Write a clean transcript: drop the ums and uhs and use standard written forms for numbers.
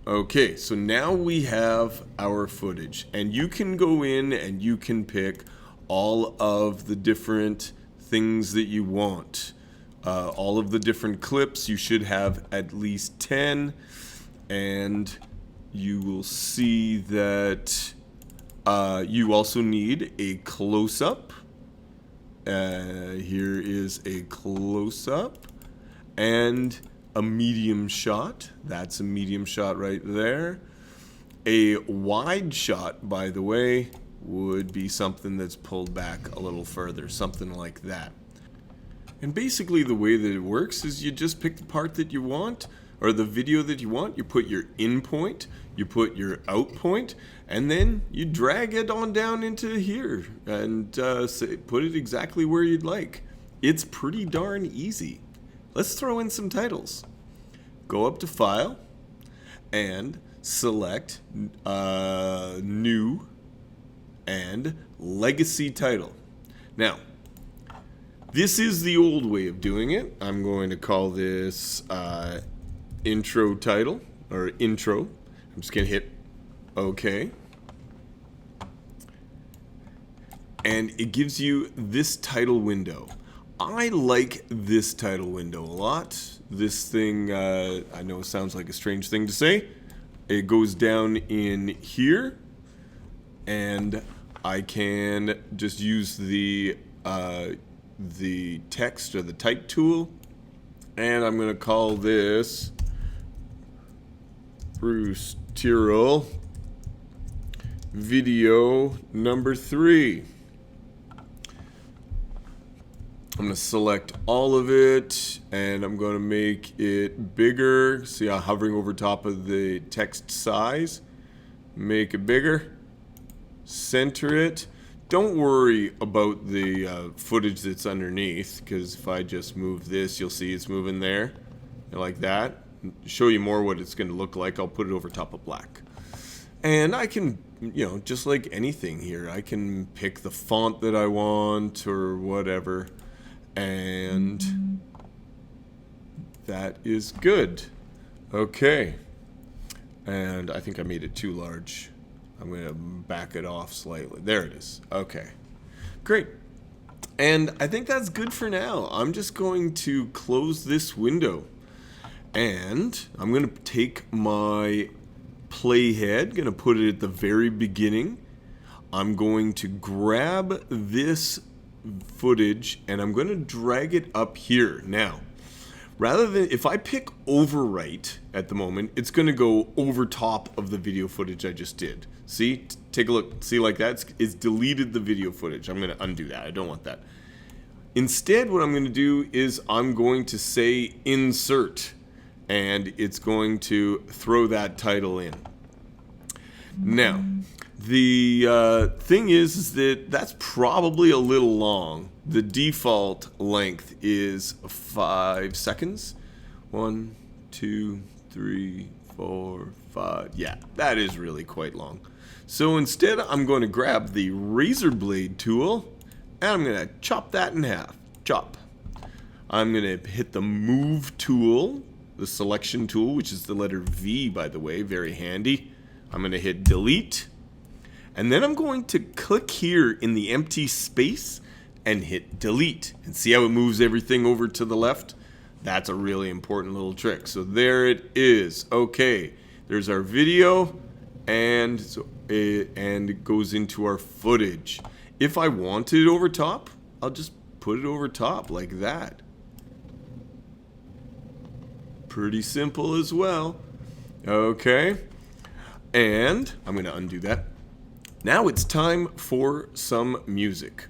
Okay, so now we have our footage, and you can go in and you can pick all of the different things that you want. All of the different clips. You should have at least 10, and you will see that you also need a close-up. Here is a close-up and a medium shot. That's a medium shot right there. A wide shot, by the way, would be something that's pulled back a little further, something like that. And basically the way that it works is you just pick the part that you want, or the video that you want, you put your in point, you put your out point, and then you drag it on down into here and put it exactly where you'd like. It's pretty darn easy. Let's throw in some titles. Go up to File and select New and Legacy Title. Now, this is the old way of doing it. I'm going to call this Intro Title, or Intro. I'm just going to hit OK. And it gives you this title window. I like this title window a lot. This thing, I know it sounds like a strange thing to say. It goes down in here, and I can just use the text or the type tool, and I'm going to call this Bruce Tyrrell video number 3. I'm going to select all of it, and I'm going to make it bigger. See how hovering over top of the text size. Make it bigger. Center it. Don't worry about the footage that's underneath, because if I just move this, you'll see it's moving there. Like that. Show you more what it's going to look like. I'll put it over top of black. And I can, just like anything here, I can pick the font that I want or whatever. And that is good. Okay. And I think I made it too large. I'm going to back it off slightly. There it is. Okay. Great. And I think that's good for now. I'm just going to close this window. And I'm going to take my playhead, going to put it at the very beginning. I'm going to grab this footage and I'm going to drag it up here. Now, rather than, if I pick overwrite at the moment, it's going to go over top of the video footage I just did. See, take a look. See, like that, it's deleted the video footage. I'm going to undo that. I don't want that. Instead, what I'm going to do is I'm going to say insert, and it's going to throw that title in. Now, the thing is that that's probably a little long. The default length is 5 seconds. 1, 2, 3, 4, 5. Yeah, that is really quite long. So instead, I'm going to grab the razor blade tool, and I'm going to chop that in half. Chop. I'm going to hit the move tool, the selection tool, which is the letter V, by the way, very handy. I'm going to hit delete. And then I'm going to click here in the empty space and hit delete. And see how it moves everything over to the left? That's a really important little trick. So there it is. Okay, there's our video, and it goes into our footage. If I want it over top, I'll just put it over top like that. Pretty simple as well. Okay, and I'm going to undo that. Now it's time for some music.